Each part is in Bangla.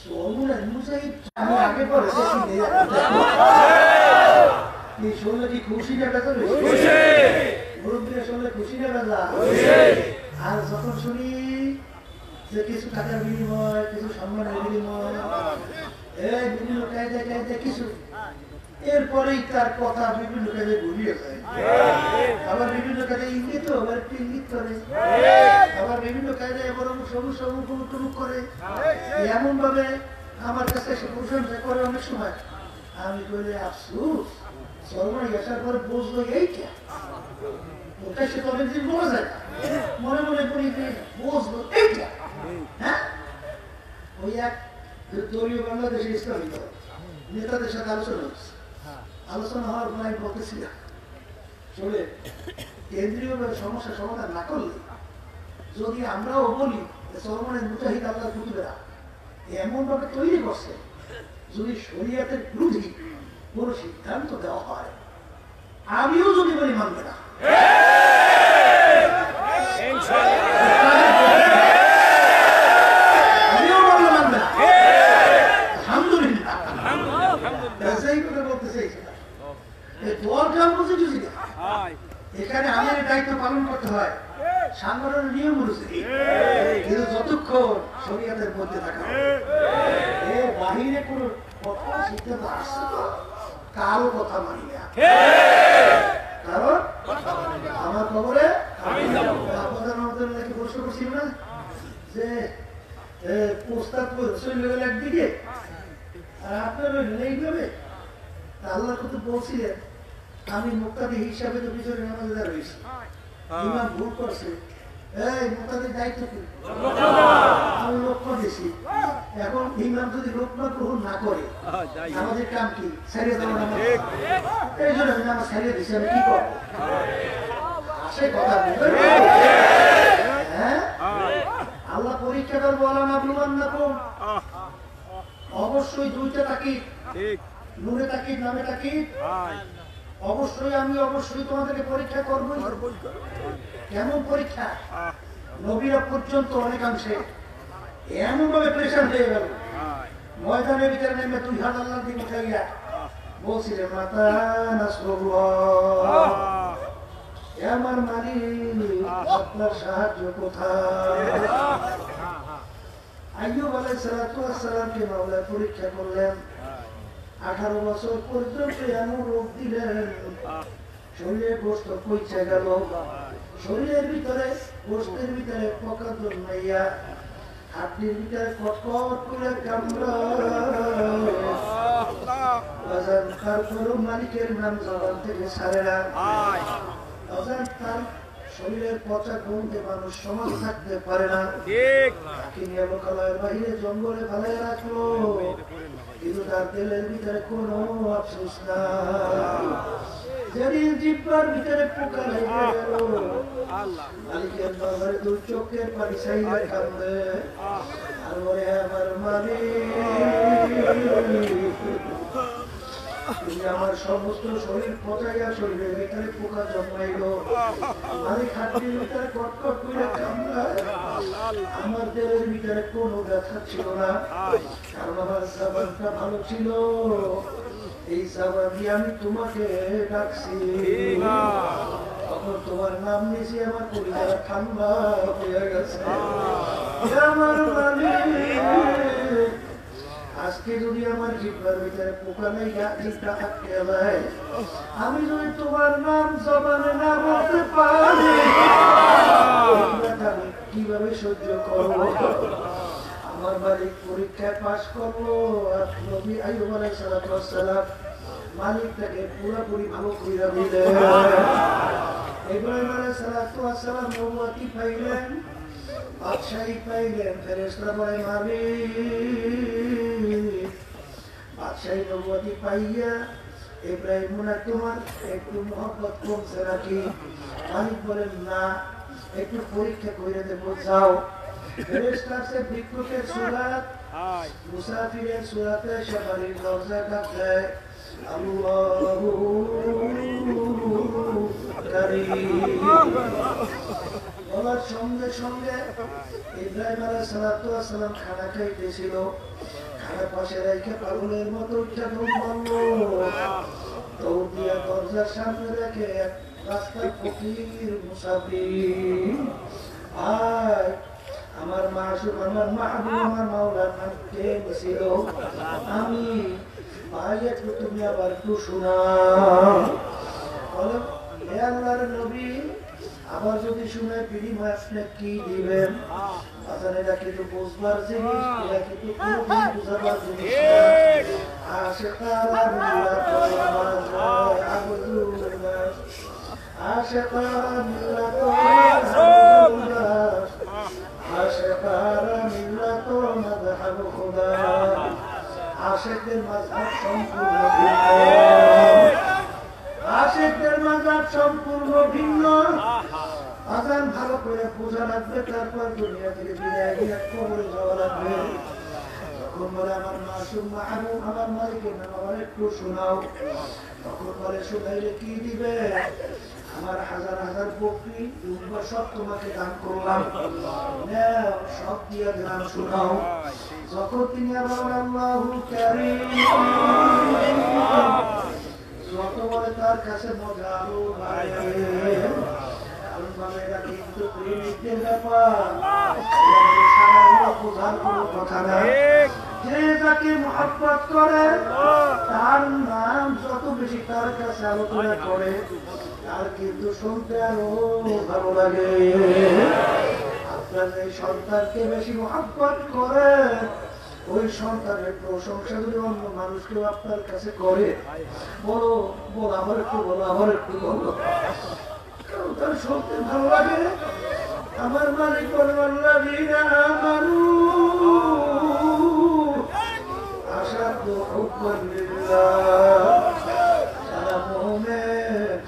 সরমনের মুজাহিদ আমি আগে পরে দেখি এই শুনলে কি খুশি না বেজা? খুশি। মুরব্বীরা শুনলে খুশি না বেজা? খুশি। আর যখন শুনি যে কিছু টাকার বিনিময়, কিছু সম্মানের বিনিময়, এই বিভিন্ন কায়দায় কিছু, এরপরেই তার কথা বিভিন্ন কাজে ঘুরিয়ে যায়। আবার বিভিন্ন কাজে ইঙ্গিত, আবার একটু ইঙ্গিত করে, আবার বিভিন্ন কায়দায় বড় সবুজ টুমুক করে, এমন ভাবে আমার কাছে এসে প্রশংসা করে অনেক সময়। আমি বলি আফসুস, সরমাই আসার পরে বুঝলো এইটা ওটা সে তো অনেকদিন বলা যায় না, মনে মনে করি যে বুঝলো এইটা। হ্যাঁ, ওই এক দলীয় বাংলাদেশের ইসলামী দল নেতাদের সাথে আলোচনা হচ্ছে। আলোচনা হওয়ার পর আমি বলতেছিলাম, চলে কেন্দ্রীয় সমস্যার সমাধান না করলে যদি আমরাও বলি সরমানের মুজাহিদ আল্লাহ কুতুবেরা এমন ভাবে তৈরি করছে, যদি শরীয়তের বিরোধী কোন সিদ্ধান্ত দেওয়া হয়, আমিও যদি বলি মানবে না। আমিও বললে মানবে না। আলহামদুলিল্লাহ, সেই কথা বলতে চাইছিলাম। এখানে আমাদের দায়িত্ব পালন করতে হয় সাংগঠনের নিয়ম অনুযায়ী, কিন্তু যতক্ষণ শরীয়তের মধ্যে থাকা এর বাহিরে কোন কথা সিদ্ধান্ত আসছে না, কারো কথা মানি না। কারণ আমার খবরে নাকি প্রশ্ন করছিল না যে প্রস্তাব চলে গেল একদিকে আর আপনার এইভাবে আল্লাহর কথা বলছিলেন। আমি মুক্তাদি হিসাবে তো পিছনে নামাজে রয়েছি, ইমাম ভুল করছে, এই মুক্তাদির দায়িত্ব কি? আমি লক্ষ্য দিয়েছি। এখন ইমাম যদি লক্ষ্য গ্রহণ না করে আমাদের কাম কি? ছাড়িয়ে দেওয়া নামাজ। এই জন্য আমি নামাজ ছাড়িয়ে দিচ্ছি। আমি কি করবো? আসে কথা বলবেন। হ্যাঁ, আল্লাহ পরীক্ষা করবো, আল্লাহ না বলবেন না। অবশ্যই দুইটা তাকিদ, নূরে তাকিদ, নামে তাকিদ। অবশ্যই আমি অবশ্যই তোমাদেরকে পরীক্ষা করবো। কেমন পরীক্ষা? নবীরা পর্যন্ত অনেকাংশে এমন ভাবে প্রেশার হয়ে গেল, ময়দানের ভিতরে নেমে 2 হাত আল্লাহর দিকে উঠাইয়া বলছিলেন, মাতা নাসরুল্লাহ, আমার মালিক আপনার সাহায্য কোথায়? আইয়ুব আলাইহিস সালাতু ওয়াস সালামকে মাওলা পরীক্ষা করলেন। 18 বছর পর্যন্ত এমন রোগ দিলেন, শরীরে গোশত পচে গেল, শরীরের ভিতরে গোশতের ভিতরে পোকা জন্মাইয়া হাড্ডির ভিতরে কটকট করে কামড়ায়। তারপরও মালিকের নাম জবান থেকে ছাড়ে না। তার শরীরের পচা গন্ধে মানুষ সমাজ থাকতে পারে না। তাকে নিয়ে লোকালয়ের বাহিরে জঙ্গলে ফেলে রাখলো, কিন্তু তার তেলের ভিতরে কোনো আফসোস নাই। যেদিন জিহ্বার ভিতরে পোকা লেগে গেল, মালিকের দরবারে 2 চোখের পানি চাইলে কাঁদে আর বলে, আমার মালিক, তুমি আমার সমস্ত শরীর পচাইয়া শরীরের ভিতরে পোকা জন্মাইল, মালিক হাড্ডির ভিতরে কটকট করে কামড়ায়, আমার দেহের ভিতরে কোনো ব্যথা ছিল না, কারণ আমার জবানটা ভালো ছিল। এই জবান দিয়ে আমি তোমাকে ডাকছি, তখন তোমার নাম নিয়েছি, আমার পরিবার ঠান্ডা হয়ে গেছে। আমার মালিক, আজকে যদি আমার জিহ্বার ভিতরে পোকা নেই, জিহ্বা আটকে যায়, আমি যদি তোমার নাম জবানে না বলতে পারি, আমি কিভাবে সহ্য করবো? আমার মালিক পরীক্ষায় পাশ করলো। আর নবী আইয়ুব আলাইহিস সালাতু ওয়াস সালাম মালিকটাকে পুরোপুরি ভালো কইরা দিলেন। ইব্রাহিম আলাইহিস সালাতু ওয়াস সালাম নবুয়তি পাইলেন, বাদশাহী পাইলেন। ফেরেশতারা বলে, মালিক, বাদশাহী নবুয়তি পাইয়া ইব্রাহিম মনে তোমার একটু মহব্বত কমছে নাকি? মালিক বলেন, না, একটু পরীক্ষা করে দেবো, যাও। ফেরেশতা সে ভিক্ষুকের সুরাত, মুসাফিরের সুরাতে সে বাড়ির দরজায় ডাক দেয়, আল্লাহু কারীম। বলার সঙ্গে সঙ্গে ইব্রাহিম আলাইহিস সালাতু ওয়াস সালাম খানা খাইতেছিল। খানা পাশে রেখে পাগলের মতো উঠে দৌড় দৌড় দিয়ে দরজার সামনে রেখে রাস্তায় ফকির মুসাফির আয় আমার মাসুক আমার মাহবুব আমার মাওলার নাম কে ছিল আমি ভাই একটু তুমি আবার একটু শোনাও বলো হে আল্লাহর নবী আবার যদি শুনে বিনিময় আপনি কি দিবেন আসলে এটা কিন্তু বুঝবার জিনিস এটা কিন্তু কোনোদিন বুঝাবার জিনিস আশিকারা মিল্লাত আবদুল্লাহ আশিকারা মিল্লাত আবদুল্লাহ আশিকারা মিল্লাত মাযহাব খুদা আশিকদের মাযহাব সম্পূর্ণ ভিন্ন আশিকদের মাযহাব সম্পূর্ণ ভিন্ন আজান ভালো করে পূজা লাগবে তারপর দুনিয়া থেকে বিদায় নিয়ে কবরে যাওয়া লাগবে তখন বলে আমার মাসুম মাহবুব আমার মালিকের নাম আমার একটু শোনাও তখন বলে শোনাইলে কি দিবে আমার হাজার হাজার বকরি সব তোমাকে দান করলাম সব দিয়ে দিলাম শোনাও যখন তিনি আবার আল্লাহু কারীম যত বলে তার কাছে মজা আরো বাড়ে এটা কিন্তু প্রেমিকদের ব্যাপার বোঝার কোনো কথা না যে যাকে মহব্বত করে তার নাম যত বেশি তার কাছে আলোচনা করে তার কিন্তু শুনতে আরো ভালো লাগে আপনার যে সন্তানকে বেশি মহব্বত করে ওই সন্তানের প্রশংসা যদি অন্য মানুষকেও আপনার কাছে করে বলো বল আবার একটু বলো আবার একটু বলো তার শুনতে ভালো লাগে আমার মালিক আল্লাযীনা আমানু আশাদ্দু হুব্বান লিল্লাহ যারা মুমিন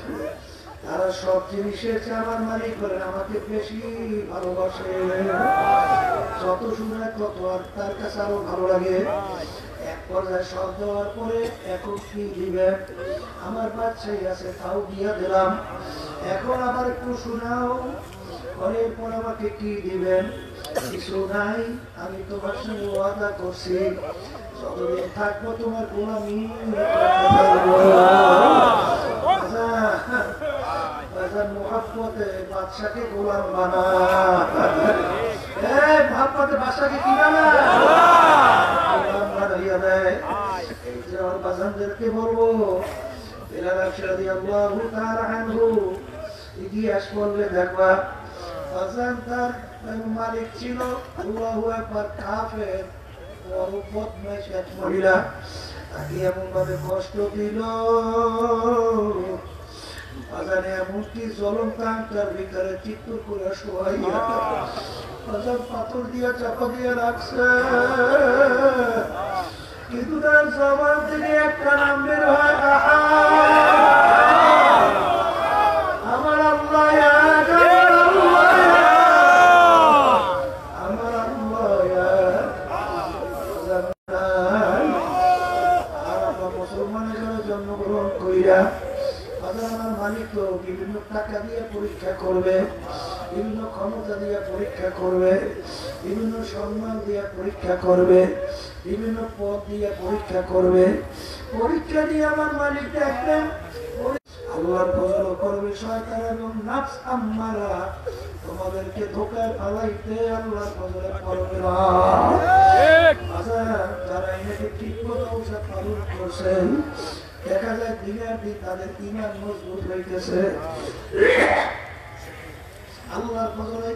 তারা সব জিনিসের চেয়ে আমার মালিক বলেন আমাকে বেশি ভালোবাসে যত শুনে তত আর তার কাছে আরো ভালো লাগে এক পর্যায়ে সব দেওয়ার পরে এখন কি দিবেন আমার বাচ্চাই আছে তাও দিয়ে দিলাম এখন আবার একটু শোনাও পরের পর আমাকে কি দিবেন কিছু নাই আমি তোমার সঙ্গে ওয়াদা করছি যতদিন থাকবো তোমার গোলামি মোহাম্মতে বাদশাকে গোলাম বানা মোহাম্মতে বাদশাকে কি বানা গোলাম বানাইয়া দেয় এই যে আমার বাজানদেরকে বলবো ইতিহাস পড়লে দেখবা বাজান তার মালিক ছিল আল্লাহু আকবার কাফের বড় বদমাইশ এক মহিলা তাকে এমন ভাবে কষ্ট দিল বাজারে এমনকি জ্বলন্ত আংটার ভিতরে চিত্তুর করে শোয়াইয়া বাজার পাথর দিয়ে চাপা দিয়ে রাখছে কিন্তু তার জবান থেকে একটা নাম বের হয় আমার আল্লাহ আমার আল্লাহ মুসলমানের জন্মগ্রহণ কইরা আমার মালিক বিভিন্ন টাকা দিয়ে পরীক্ষা করবে বিভিন্ন ক্ষমতা দিয়ে পরীক্ষা করবে বিভিন্ন সম্মান দিয়ে পরীক্ষা করবে বিভিন্ন পদ দিয়ে পরীক্ষা করবে পরীক্ষা দিয়ে আমার মালিক দেখবেন আল্লাহর ফজল করবে শয়তান এবং নাফস আম্মারা তোমাদেরকে ধোঁকায় ফেলাইতে আল্লাহর ফজলে করবে না আচ্ছা যারা এনেকে ঠিক মতো ঔষধ পালন করছেন দেখা যায় দিনের দিন তাদের ঈমান মজবুত হইতেছে আল্লাহর ফজলে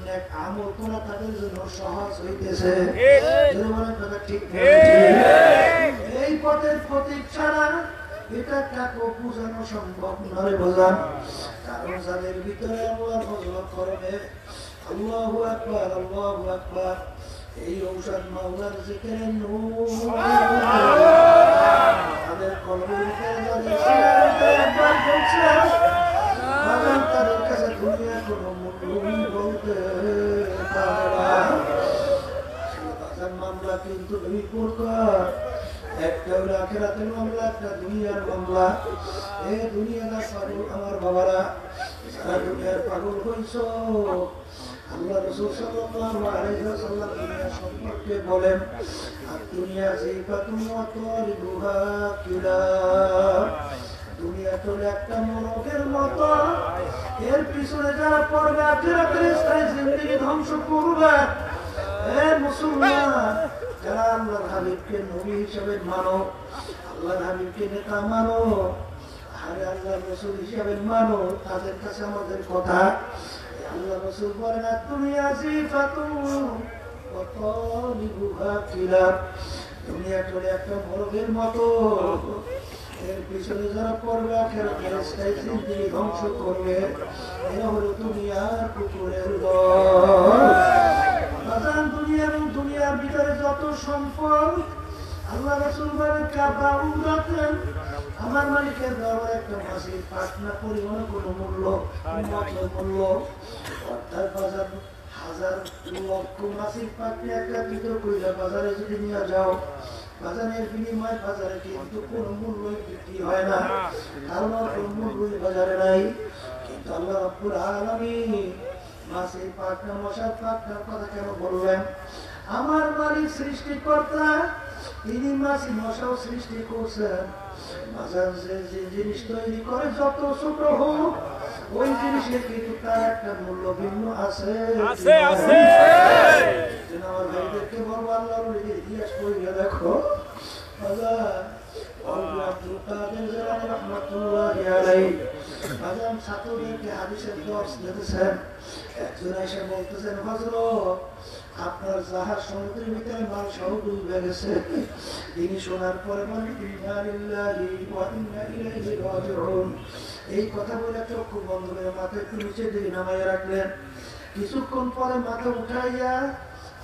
নেক আমল করা তাদের জন্য সহজ হইতেছে ঠিক এই পথের প্রতীক ছাড়া এটা কাকো বোঝানো সম্ভব নয় বোঝান কারণ যাদের ভিতরে আল্লাহর ফজল করবে আল্লাহু আকবার আল্লাহু আকবার এই ঔষধ মাওলার জিকিরে নূর তাদের কলবের ভিতরে যাদের সিরাতে একবার ঢুকছে তাদের কাছে দুনিয়া কোনো মূল্য বলতে পারে না মামলা কিন্তু দুই প্রকার একটা হলো আখিরাতের মামলা একটা দুনিয়ার মামলা এই দুনিয়াটা পাগল আমার বাবারা যারা দুনিয়ার পাগল হইছ আল্লাহ রাসূল সাল্লাল্লাহু আলাইহি ওয়াসাল্লাম দুনিয়া সম্পর্কে বলেন, দুনিয়া জিফাতুন ওয়া তারিকুহা কিলাব। দুনিয়া তো একটা মোরগের মতো, এর পিছনে যারা পড়বে আখিরাতের স্থায়ী জিন্দেগি ধ্বংস করবে। হে মুসলমান, যারা আল্লাহর হাবিবকে নবী হিসেবে মানো, আল্লাহর হাবিবকে নেতা মানো, আর আল্লাহর রাসূল হিসেবে মানো, তাদের কাছে আমাদের কথা, আল্লাহ রাসূল বলেন দুনিয়া জিফাতুন ওয়া তারিকুহা কিলাব। দুনিয়া তো একটা মোরগের মতো, এর পিছনে যারা পড়বে আখিরাতের স্থায়ী জিন্দেগি ধ্বংস করবে। এরা হলো দুনিয়ার কুকুরের দল। বাজান দুনিয়া এবং দুনিয়ার ভিতরে যত সম্পদ, আল্লাহ রাসূল বলেন কাবা উমরাতেন, আমার মালিকের দেওয়া একটা মাসির পাটনা পরিমাণ কোনো মূল্য মূল্য, অর্থাৎ বাজার হাজার লক্ষ মাসির পাটনা একত্রিত কইরা বাজারে যদি নিয়ে যাও, বাজারের বিনিময় বাজারে কিন্তু কোনো মূল্যই বিক্রি হয় না, কারণ কোনো মূল্যই বাজারে নাই। কিন্তু আল্লাহ রাব্বুল আলামিন মাসির পাটনা মশার পাটনার কথা কেন বললেন? আমার মালিক সৃষ্টিকর্তা, তিনি মাসি মশাও সৃষ্টি করছেন। বাজার যে জিনিস তৈরি করে যত ছোট হোক, ওই জিনিসের কিন্তু তার একটা মূল্য ভিন্ন আছে। আমার ভাইদেরকে বলবো, আল্লাহর ইতিহাস পড়িয়ে দেখো। ছাত্রদেরকে হাদিসের দর্শ দিতেছেন, একজন এসে বলতেছেন, হযরত আপনার জাহাজ সমুদ্রের ভিতরে মাল সহ ডুবে গেছে। তিনি শোনার পরে বলেন ইন্না লিল্লাহি ওয়া ইন্না ইলাইহি রাজিউন। এই কথা বলে চক্ষু বন্ধ করে মাথা একটু নিচে দিয়ে নামাইয়া রাখলেন। কিছুক্ষণ পরে মাথা উঠাইয়া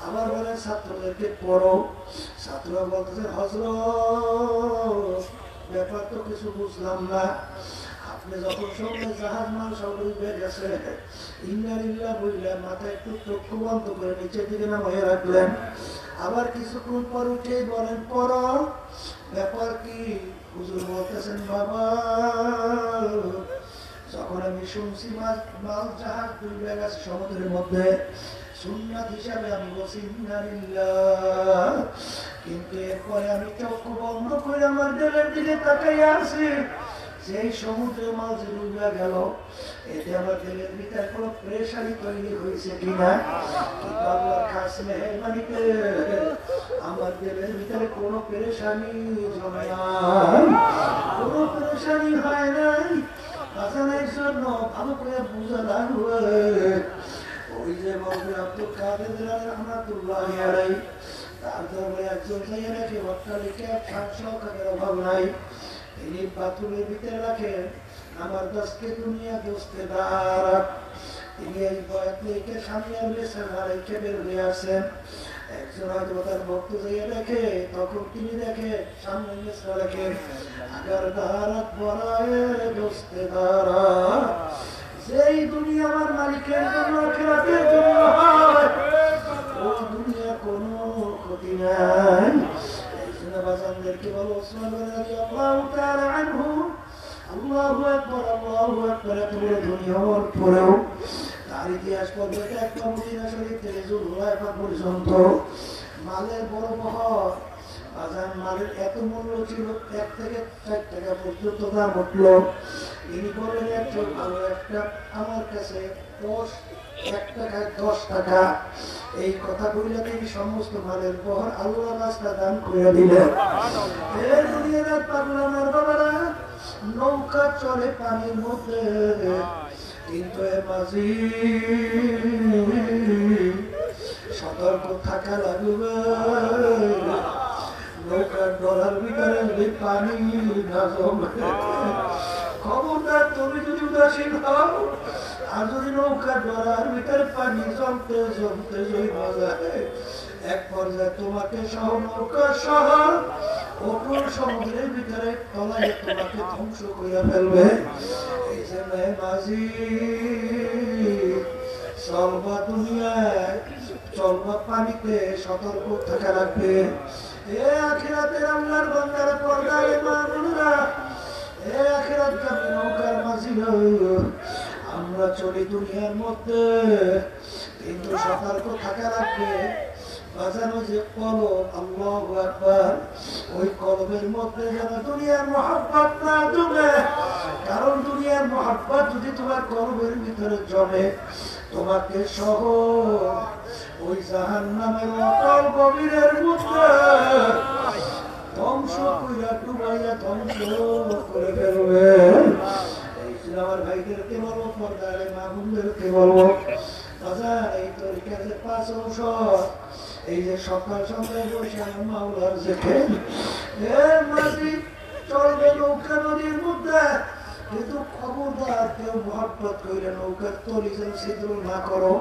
আবার বলেন ছাত্রদেরকে পড়ো। ছাত্ররা বলতেছে, হযরত ব্যাপার তো কিছু বুঝলাম না, আপনি যখন শুনলেন জাহাজ মাল সব ডুবে গেছে, ইন্না লিল্লাহি বললেন, মাথা একটু চক্ষু বন্ধ করে নিচের দিকে নামাইয়া রাখলেন। আবার কিছুক্ষণ পর উঠে বলেন পড়ো, ব্যাপার কি? হুজুর বলতেছেন, বাবা যখন আমি শুনছি মাল জাহাজ ডুবে গেছে সমুদ্রের মধ্যে, সুন্নাত হিসাবে আমি বলছি ইন্না লিল্লাহ, কিন্তু এরপরে আমি চক্ষু বন্ধ করে আমার দিলের দিকে তাকাইয়া আছি, সেই সমুদ্রে মাছ ডুবে গেল, এতে আমার দিলের ভিতরে কোনো প্রেশারি তৈরি হয়েছে কিনা? কিন্তু আল্লাহর খাস মেহেরবানিতে আমার দিলের ভিতরে কোনো পেরেশানি জমে নাই, কোনো পেরেশানি হয় নাই। বাঁচানোর জন্য ভালো করে বুঝা লাগবে। ওই যে বলবে আব্দুল কাদের রহমাতুল্লাহি আলাইহি, তার দরবারে একজন যাইয়া রাখে অট্টালিকা সাত-সকালের অভাব নাই, তিনি বাথরুমের ভিতরে রাখেন আমার দোস্তে দুনিয়া দোস্তে দাঁড়াক। তিনি এই বয়াত লেখে সামনে আসলেন আর রেখে বের হয়ে আসেন। একজন হয়তো তার ভক্ত যাইয়া দেখে, তখন তিনি দেখে সামনে মেসরা রেখে আগার দাঁড়াক বড়ায় দোস্তে দাঁড়াক। যেই দুনিয়া আমার মালিকের জন্য আখিরাতের জন্য হয়, ওই দুনিয়া কোনো ক্ষতি নাই। বাজানদেরকে বলো ওসমান রাদিয়াল্লাহু তাআলা আনহু, আল্লাহু আকবার আল্লাহু আকবার, তোমরা দুনিয়া হওয়ার পরেও তার ইতিহাস পড়বে একটা মদিনা শরীফ থেকে জুলহুলাইফা পর্যন্ত মালের বড় বহর। বাজান মালের এত মূল্য ছিল, 1 থেকে 4 টাকা পর্যন্ত দাম উঠল। তিনি বললেন একজন ভালো একটা আমার কাছে 1 টাকায় 10 টাকা, এই কথা বললে তিনি সমস্ত মালের বহর আল্লাহ রাস্তা দান করে দিলেন। এই দুনিয়ার পাগল আমার বাবারা, নৌকা চলে পানির মধ্যে, কিন্তু এ মাঝি সতর্ক থাকা লাগবে। নৌকার ডলার ভিতরে পানি না জমে, খবরদার তুমি যদি উদাসীন হও, আর যদি নৌকার ডলার ভিতরে পানি জমতে জমতে জমা যায়, এক পর্যায়ে তোমাকে সহ নৌকা সহ অপর সমুদ্রের ভিতরে তলায় তোমাকে ধ্বংস করে ফেলবে। এই জন্য মাঝি চলবা দুনিয়ায়, চলবা পানিতে সতর্ক থাকা লাগবে। এ আখিরাতের আল্লাহর বান্দারা, পর্দারে মা বোনেরা, এ আখিরাতগামী নৌকার মাঝি, আমরা চলি দুনিয়ার মধ্যে, কিন্তু সতর্ক থাকা লাগবে। বাজানো যে কলব, আল্লাহু আকবার, ওই কলবের মধ্যে যেন দুনিয়ার মহব্বত না জমে। কারণ দুনিয়ার মহব্বত যদি তোমার কলবের ভিতরে জমে, তোমাকে সহ ওই জাহান্নামের অতল গভীরের মধ্যে ধ্বংস কইরা ডুবাইয়া ধ্বংস করে ফেলবে। এই আমার ভাইদেরকে বলবো, পর্দারে মামুনদেরকে বলবো, এই তরিকার যে 5 অংশ, এই যে সকাল সন্ধ্যায় বসে মাওলার জিকির, মাঝি চলবে নৌকা নদীর মধ্যে, কিন্তু খবরদার কেউ মহব্বত কইরা নৌকার তলি যেন ছিদ্র না করো।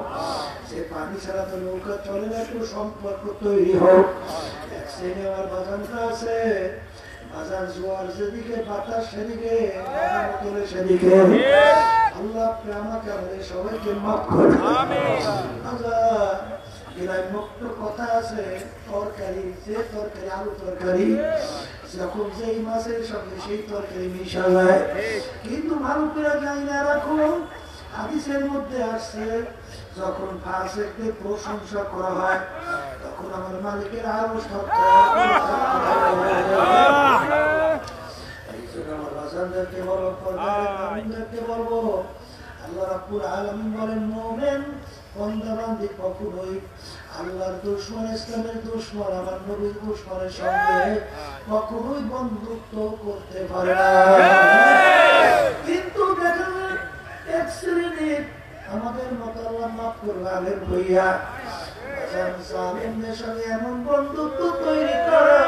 সে পানি ছাড়া তো নৌকা চলে না, একটু সম্পর্ক তৈরি হোক। এক শ্রেণী আমার বাজানটা আছে, বাজার জোয়ার যেদিকে বাতাস সেদিকে, তোলে সেদিকে। আল্লাহ আমাকে আমাদের সবাইকে মাফ করে। মুক্ত কথা আছে, তরকারি যে তরকারি, আলু তরকারি যখন যেই মাছের সঙ্গে সেই তরকারি মিশা যায়, কিন্তু ভালো করে যাই না রাখো। হাদিসের মধ্যে আসছে, যখন ফাসিকদের প্রশংসা করা হয়, তখন আমার মালিকের আরো বলবো, আল্লাহ রাব্বুল আলামিন বলেন, মুমিন বান্দা-বান্দী কখনোই আল্লাহর দুশমন, ইসলামের দুশমন, আমার নবীর দুশমনের সঙ্গে কখনোই বন্ধুত্ব করতে পারে না। কিন্তু দেখেন এক শ্রেণীর আমাদের মতো, আল্লাহ মাফ করবে, আলেম হইয়া জালেমদের সঙ্গে এমন বন্ধুত্ব তৈরি করে,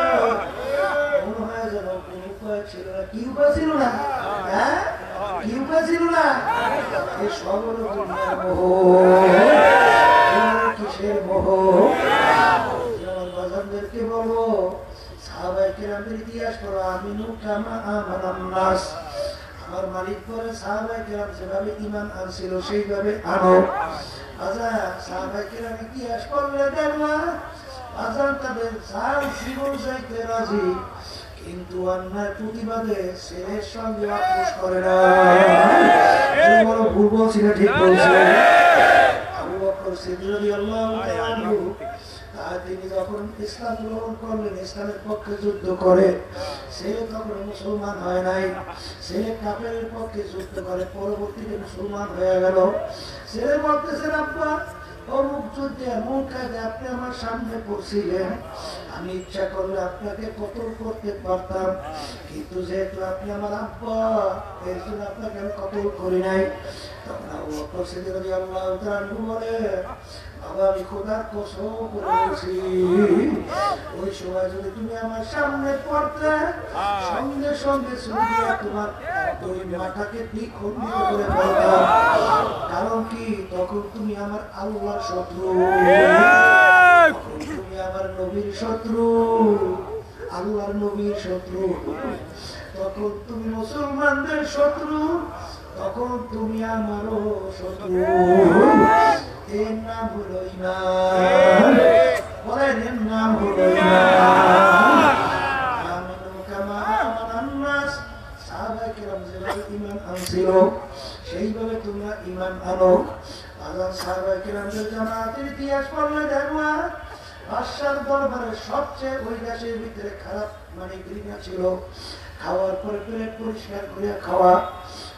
মনে হয় যেন কোন উপায় ছিল না। কি উপায় ছিল না? হ্যাঁ, কি উপায় ছিল না? এই সবর দুনিয়ার মোহ, কিসের মোহ? আমার বাজানদেরকে বলবো, সাহাবায়ে কেরামের ইতিহাস পড়ো, আমিনু কামা আমানান নাস। আমার মালিক বলে, সাহাবায়ে কেরাম যেভাবে ঈমান আনছিল সেইভাবে আনো। বাজার সাহাবায়ে কেরাম ইতিহাস পড়লে দেখবা, বাজার তাদের যার জীবন চাইতে রাজি, কিন্তু অন্যায় প্রতিবাদে ছেলের সঙ্গে আপোষ করে না। বড় ভুল বলছি না ঠিক বলছি? আবু বকর সিদ্দিক রাদিয়াল্লাহু তাআলা আনহু, তিনি যখন ইসলাম গ্রহণ করলেন, ইসলামের পক্ষে যুদ্ধ করে, ছেলে তখন মুসলমান হয় নাই, ছেলে কাফেরের পক্ষে যুদ্ধ করে, পরবর্তীতে মুসলমান হয়ে গেল। ছেলে বলতেছেন, আব্বা অমুক যুদ্ধে এমন কাজে আপনি আমার সামনে পড়ছিলেন, আমি ইচ্ছা করলে আপনাকে কতল করতে পারতাম, কিন্তু যেহেতু আপনি আমার আব্বা, এর জন্য আপনাকে আমি কতল করি নাই। তখন আবু বকর সিদ্দিক রাদিয়াল্লাহু তাআলা আনহু বলে, বাবা আমি খোদার কসম করে বলছি, ওই সময় যদি তুমি আমার সামনে পড়তে, সঙ্গে সঙ্গে সুরিয়া তোমার ওই মাথাকে দ্বিখণ্ডিত করে ফেলতাম। কারণ কি, তখন তুমি আমার আল্লাহর শত্রু, তুমি আমার নবীর শত্রু, আল্লাহর নবীর শত্রু, তখন তুমি মুসলমানদের শত্রু, তখন তুমি আমারও শত্রু। এর নাম হলো ঈমান। বলেন, এর নাম হলো ঈমান। আমিনু কামা আমানান নাস। সাহাবায়ে কেরাম যেভাবে ঈমান আনছিল, সেইভাবে তোমরা ঈমান আনো। আল্লাহ সাহাবায়ে কেরামদের জামাতের ইতিহাস পড়লে দেখবা, বাদশার দরবারে সবচেয়ে ওই দেশের ভিতরে খারাপ মানে ঘৃণা ছিল খাওয়ার পরে প্লেট পরিষ্কার করে খাওয়া।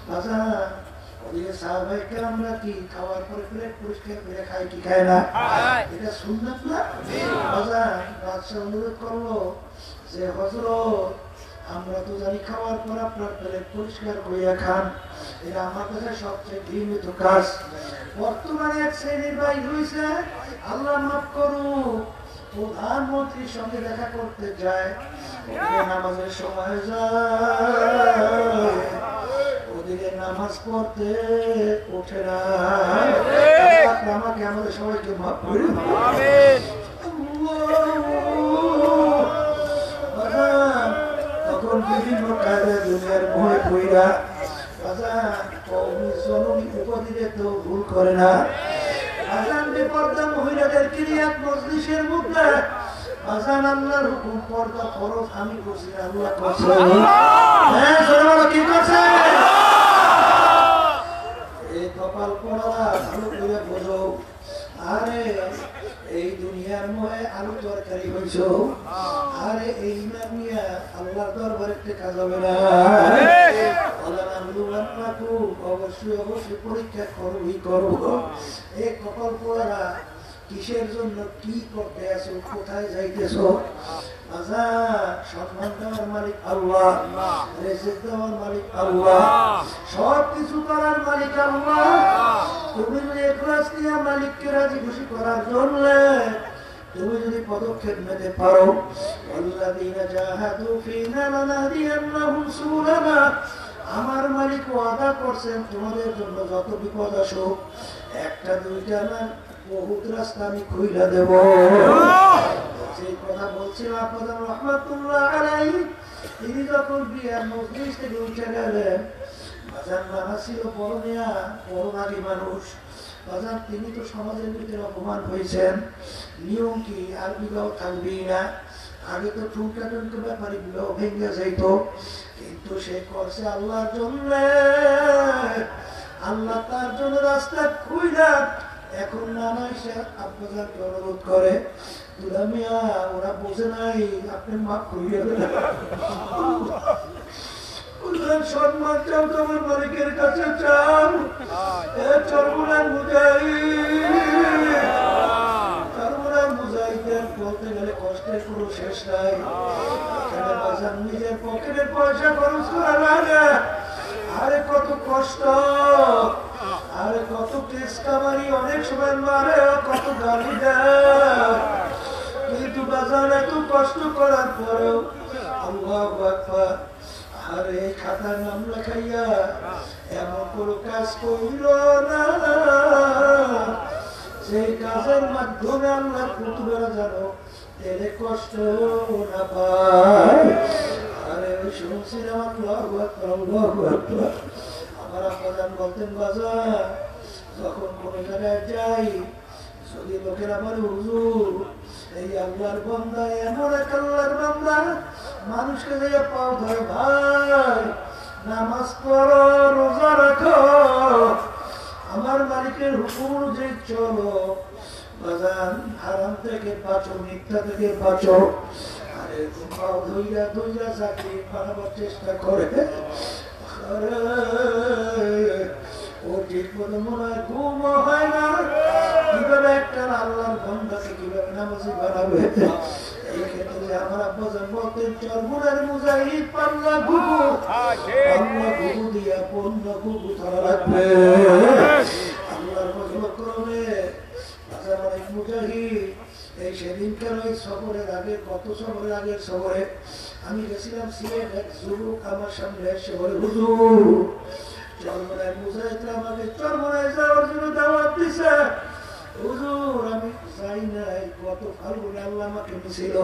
বাজার ওদিকে সাহাবায়ে কেরামরা কি খাওয়ার পরে প্লেট পরিষ্কার করে খায় কি খায় না? এটা সুন্নাত না? বাজার বাদশা অনুরোধ করলো যে, হযরত আমরা তো জানি খাওয়ার পর আপনার প্লেট পরিষ্কার করিয়া খান, এটা আমার কাছে সবচেয়ে ঘৃণিত কাজ। বর্তমানে এক শ্রেণীর ভাই রয়েছে, আল্লাহ মাফ করুক, প্রধানমন্ত্রীর সঙ্গে দেখা করতে যায়, নামাজের সময় যায়, ওদিকে নামাজ পড়তে ওঠে না। আমাকে আমাদের সবাইকে মাফ করে তখন বিভিন্ন কাজে দুনিয়ার ভয় পইরা জননী উপাধি তো ভুল করে না। আজান বেপর্দা মহিলাদের ক্রিয়াত মজলিসের মধ্যে আজান আল্লাহর হুকুম, পর্দা ফরজ আমি করছি, আল্লাহ করছে। হ্যাঁ, জোরে বলো, কি করছে? এই কপাল পড়া ভালো করে বোঝো। আরে এই দুনিয়ার মোহে আলু তরকারি হইছ, আরে এই ইমান নিয়ে আল্লাহর দরবারে টেকা যাবে না। অবশ্যই অবশ্যই পরীক্ষা করবই করব। এই কপাল পোড়ারা কিসের জন্য, কি করতে আছো, কোথায় যাইতেছ? সম্মান দেওয়ার মালিক আল্লাহ, রিজিক দেওয়ার মালিক আল্লাহ, সব কিছু করার মালিক আল্লাহ। তুমি যদি ইখলাস নিয়ে মালিককে রাজি খুশি করার জন্য তুমি যদি পদক্ষেপ নিতে পারো, আল্লাযীনা জাহাদু ফীনা লানাহদিয়ান্নাহুম সুবুলানা, আমার মালিক ওয়াদা করছেন তোমাদের জন্য যত বিপদ আসুক, একটা দুইটা না বহুত রাস্তা আমি খুইলা দেব। সেই কথা বলছিলাম আপনাদের রহমাতুল্লাহ আলাইহি, তিনি যখন বিয়ার মজলিস থেকে উঠে গেলেন, বাজার নানা ছিল বড় মিয়া, বড় নারী মানুষ। বাজার তিনি তো সমাজের ভিতরে অপমান হয়েছেন, নিয়ম কি আর বিবাহ থাকবেই না। আগে তো ঠুনকা টুনকা ব্যাপারে বিবাহ ভেঙে যাইত, কিন্তু সে করছে আল্লাহর জন্য। আল্লাহ তার জন্য রাস্তা খুইলা এখন নানা এসে আব্বাজানকে অনুরোধ করে, দুলা মিয়া ওরা বোঝে নাই, আপনি মাফ করিয়ে দেন। সম্মান চাও তোমার মালিকের কাছে চাও। চরমুনার মুজাহিদের বলতে গেলে কষ্টের কোনো শেষ নাই। এখানে বাজার নিজের পকেটের পয়সা খরচ করা লাগে, আরে কত কষ্ট, আরে কত কেস কামারি, অনেক সময় মারে, কত গালি দেয়, কিন্তু বাজার এত কষ্ট করার পরেও আল্লাহু আকবার, আরে খাতার নাম লেখাইয়া এমন কোনো কাজ করিল না সেই কাজের মাধ্যমে আল্লাহ কুতুবেরা জানো এদের কষ্ট না পায়। আরে শুনছিলাম আল্লাহু আকবার, আল্লাহু আকবার। আমার আব্বাজান বলতেন, বাজার যখন কোনো জায়গায় যাই, যদি লোকেরা বলে হুজুর এই আল্লাহর বান্দা, এমন এক আল্লাহর বান্দা, মানুষকে যে পাও ধরে, ভাই নামাজ পড়ো, রোজা রাখো, আমার মালিকের হুকুম অনুযায়ী চলো, বাজান হারাম থেকে বাঁচো, মিথ্যা থেকে বাঁচো। আরে পাও ধইরা ধইরা চাকরি বানাবার চেষ্টা করে, ও ঠিক মতো মনে হয় ঘুম হয় না, কিভাবে একটা আল্লাহর বান্দাকে কিভাবে নামাজি বানাবে। এই ক্ষেত্রে আমার আব্বাজান বলতেন, চরমুনার মুজাহিদ পাল্লা ঘুঘু, পাল্লা ঘুঘু দিয়া পণ্য ঘুঘু ধরা রাখবে। আল্লাহর ফজল করবে বাজার অনেক মুজাহিদ। এই সেদিনকার ওই সফরের আগে, কত সফরের আগের সফরে আমি গেছিলাম সিলেট, এক যুবক আমার সামনে এসে বলে, হুজুর চরমুনার মুজাহিদরা আমাকে চরমুনায় যাওয়ার জন্য দাওয়াত দিছে। হুজুর আমি যাই নাই, গত ফাল্গুনে আল্লাহ আমাকে নিছিল।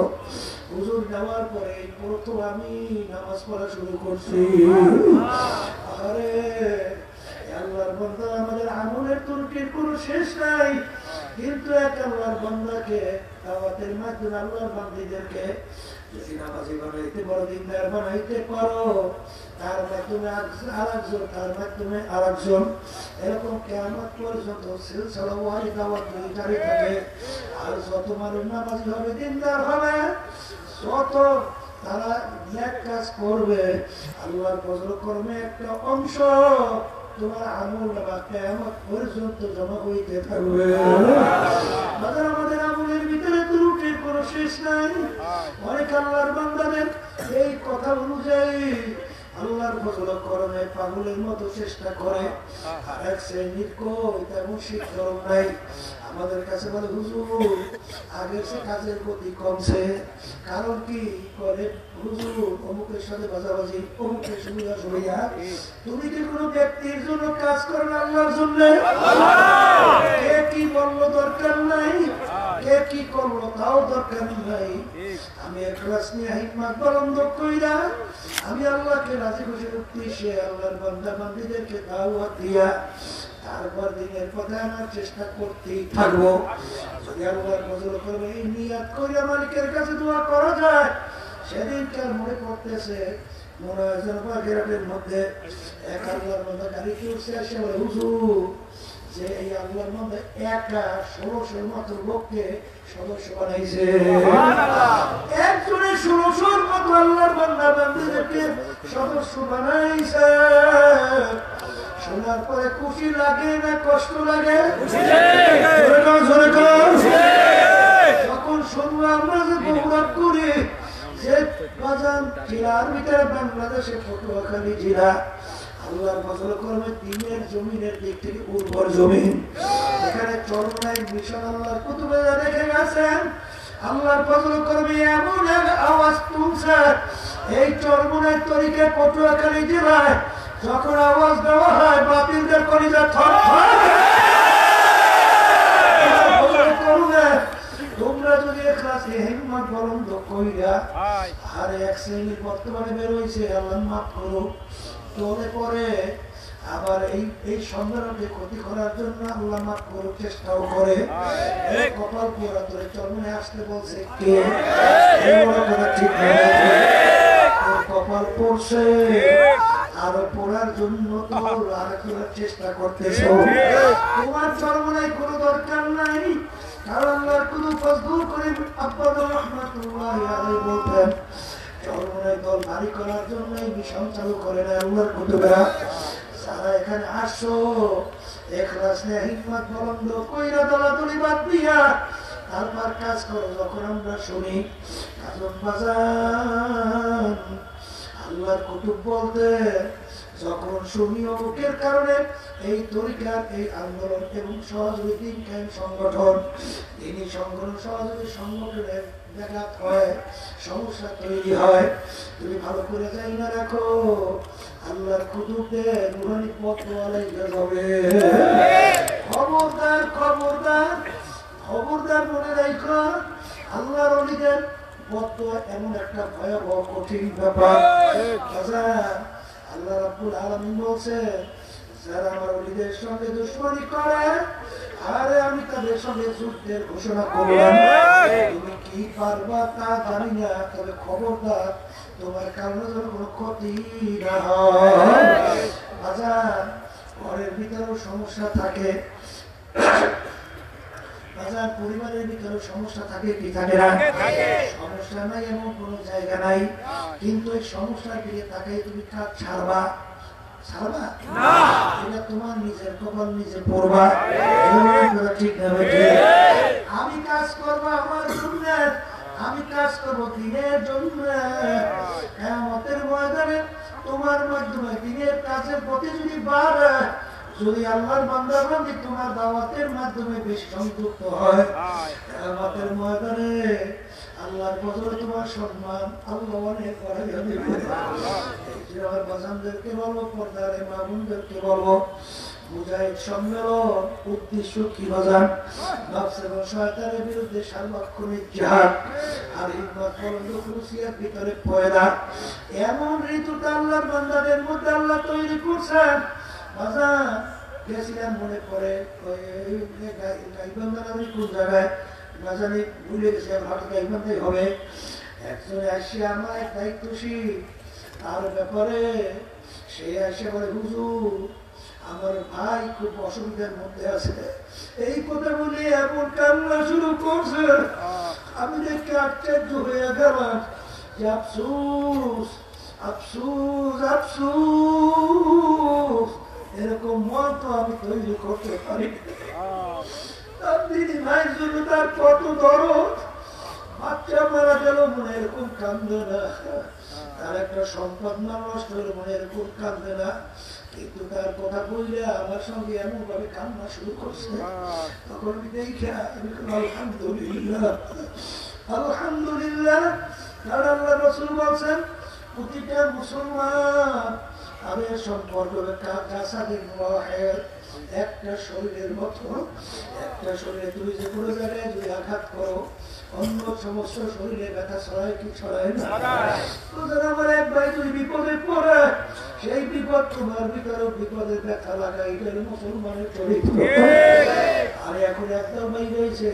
হুজুর যাওয়ার পরে প্রথম আমি নামাজ পড়া শুরু করছি। আরে আল্লাহর বান্দা, আমাদের আমলের তুর্কির কোনো শেষ নাই, কিন্তু এক আল্লাহর বান্দাকে দাওয়াতের মাধ্যমে আল্লাহর বান্দীদেরকে যদি নামাজি বানাইতে পারো, দিনদার বানাইতে পারো, তার মাধ্যমে আরেকজন, তার মাধ্যমে আরেকজন, এরকম কিয়ামত পর্যন্ত সিলসিলা ওয়াহি দাওয়াত জারি থাকে। আর যত মানুষ নামাজি হবে, দিনদার হবে, যত তারা নেক কাজ করবে, আল্লাহর ফজল কর্মে একটা অংশ তোমার আমল বা কিয়ামত পর্যন্ত জমা হইতে থাকবে। আমাদের আমলের ভিতরে ত্রুটির কোনো শেষ নাই। অনেক আল্লাহর বান্দাদের এই কথা অনুযায়ী আল্লাহর ফজল করমে পাগলের মতো চেষ্টা করে, আর এক শ্রেণীর কই তেমন শিক্ষক নাই। আমাদের কাছে বলে, হুজুর আগের সে কাজের গতি কমছে, কারণ কি করে, হুজুর অমুকের সাথে বাজাবাজি, অমুকের সুবিধা সুবিধা। তুমি কি কোনো ব্যক্তির জন্য কাজ করেন, আল্লাহর জন্য? কে কি বললো দরকার নাই, কে কি করলো তাও দরকার নাই। আমি ইখলাস নিয়ে হিম্মত বুলন্দ কইরা আমি আল্লাহকে রাজি খুশির উদ্দেশ্যে আল্লাহর বান্দা বান্দীদেরকে দাওয়াত দিয়া তারপর দিনের পথে আনার চেষ্টা করতেই থাকবো। যদি আল্লাহর ফজল করবে এই নিয়াত কইরা মালিকের কাছে দোয়া করা যায়, সেদিনকার মনে পড়তেছে, মনে হয় যেন বাগেরহাটের মধ্যে এক আল্লাহর বান্দা গাড়িতে উঠছে, এসে বলে, হুজুর যে এই আল্লাহর মধ্যে একা 1600 মতো লোককে সদস্য বানাইছে। একজনের 1600 মতো আল্লাহর বান্দা বান্দীদেরকে সদস্য বানাইছে। শোনার পরে খুশি লাগে না কষ্ট লাগে? যখন শুনবো আমরা যে গৌরব করি যে বাজান জেলার ভিতরে বাংলাদেশে পটুয়াখালী জেলা আল্লাহর ফজল কর্মে দিনের জমিনের দিক থেকে উর্বর জমিন, এখানে চরমনাই মিশন আল্লাহর কুতুবে রেখে গেছেন। আল্লাহর ফজল কর্মে এমন এক আওয়াজ তুলছে এই চরমনাই তরিকে পটুয়াখালী জেলায় যখন আওয়াজ দেওয়া হয় বাতিলদের কলিজা থরথর। তোমরা যদি ক্লাসে হিম্মত বলন্দ কইরা আর এক শ্রেণী বর্তমানে বের হয়েছে আল্লাহ মাফ করো তোলে পরে আবার এই সম্মেলনকে ক্ষতি করার জন্য আল্লাহ মাফ করো চেষ্টাও করে কপাল পোড়া তোরে চরমনে আসতে বলছে কে? ঠিক কপাল পড়ছে আরো পড়ার জন্য তোর আর করার চেষ্টা করতেছ। তোমার চরমনায় কোনো দরকার নাই, কারণ আল্লাহর কোন ফজল করিম আব্বাদুর রহমাতুল্লাহি আলাইহি বলতেন চরমনায় দল ভারী করার জন্য মিশন চালু করে না আল্লাহর কুতুবেরা। যারা এখানে আসছো ইখলাস নিয়ে হিম্মত বলন্দ কইরা দলাদলি বাদ দিয়া তারপর কাজ করো। যখন আমরা শুনি কাজম বাজান আল্লাহর কুতুব বলতে যখন শুনি অমুকের কারণে এই তরিকার এই আন্দোলন এবং সহযোগী সংগঠন তিনি সংগঠন সহযোগী সংগঠনের ব্যাঘাত হয়, সমস্যা তৈরি হয়, তুমি ভালো করে যাই না রাখো আল্লাহর কুতুবদের নুরানি পথ আলাইয়া যাবে। খবরদার খবরদার খবরদার মনে রাখো আল্লাহর ওলিদের পথ এমন একটা ভয়াবহ কঠিন ব্যাপার। আল্লাহ রাব্বুল আলামিন বলছে যারা আমার ওলিদের সঙ্গে দুশমনি করে আরে আমি তাদের সঙ্গে যুদ্ধের ঘোষণা করলাম। তুমি কি পারবা তা জানি না, তবে খবরদার তোমার কারণে যেন কোনো ক্ষতি না হয়। বাজার ঘরের ভিতরেও সমস্যা থাকে, বাজার পরিবারের ভিতরেও সমস্যা থাকে কি থাকে না? সমস্যা নাই এমন কোনো জায়গা নাই, কিন্তু এই সমস্যার দিকে তাকাই তুমি কাজ ছাড়বা? ছাড়বা না, এটা তোমার নিজের কপাল নিজে পড়বা। ঠিক না? আমি কাজ করবো আমার জন্য, আমি কাজ করবো দিনের জন্য। কিয়ামতের ময়দানে তোমার মাধ্যমে দিনের কাজের প্রতি যদি বাড়ে, যদি আল্লাহর বান্দা বান্দি তোমার দাওয়াতের মাধ্যমে বেশি সংযুক্ত হয়, কিয়ামতের ময়দানে আল্লাহর ফজলে তোমার সম্মান আল্লাহ অনেক বাড়াইয়া দিবে। আমার বাজানদেরকে বলবো, পর্দার মা বোনদেরকে বলবো, মুজাহিদ সম্মেলন উদ্দেশ্য কি বাজান? নফস এবং শয়তানের বিরুদ্ধে সার্বক্ষণিক জিহাদ আর হিম্মত বলন্দ খুলুসিয়ার ভিতরে পয়দা। এমন ঋতুটা আল্লাহর বান্দাদের মধ্যে আল্লাহ তৈরি করছেন। বাজান গেছিলাম মনে পড়ে গাইবান্ধা কোন জায়গায় বাজানি ভুলে গেছি, হয়তো গাইবান্ধাই হবে। একজনে আসে আমার এক দায়িত্বশীল তার ব্যাপারে সে আসে বলে হুজুর আমার ভাই খুব অসুবিধার মধ্যে আছে, এই কথা বলে এমন কান্না শুরু করছে। আমি দেখে আশ্চর্য হয়ে গেলাম যে আফসোস আফসোস আফসোস, এরকম মন তো আমি তৈরি করতে পারি। তার দিদি ভাইয়ের জন্য তার কত দরদ, বাচ্চা মারা গেল মনে এরকম কান্দে না, তার একটা সম্পদ নষ্ট হলে মনে এরকম কান্দে না, কিন্তু তার কথা বললে আমার সঙ্গে এমন ভাবে কান্না শুরু করছে। তখন আমি দেখি আলহামদুলিল্লাহ আলহামদুলিল্লাহ। কারণ আল্লাহ রাসূল বলছেন প্রতিটা মুসলমান তাদের সম্পর্ক একটা শরীরের মতো, একটা শরীরে তুমি যে কোনো জায়গায় যদি আঘাত করো অন্য সমস্ত শরীরে ব্যথা ছড়ায় কি ছড়ায় না? আমার এক ভাই যদি বিপদে পড়ে সেই বিপদ তোমার ভিতরে বিপদের ব্যথা লাগা, এটা মুসলমানের চরিত্র। আর এখন একদম ভাই রয়েছে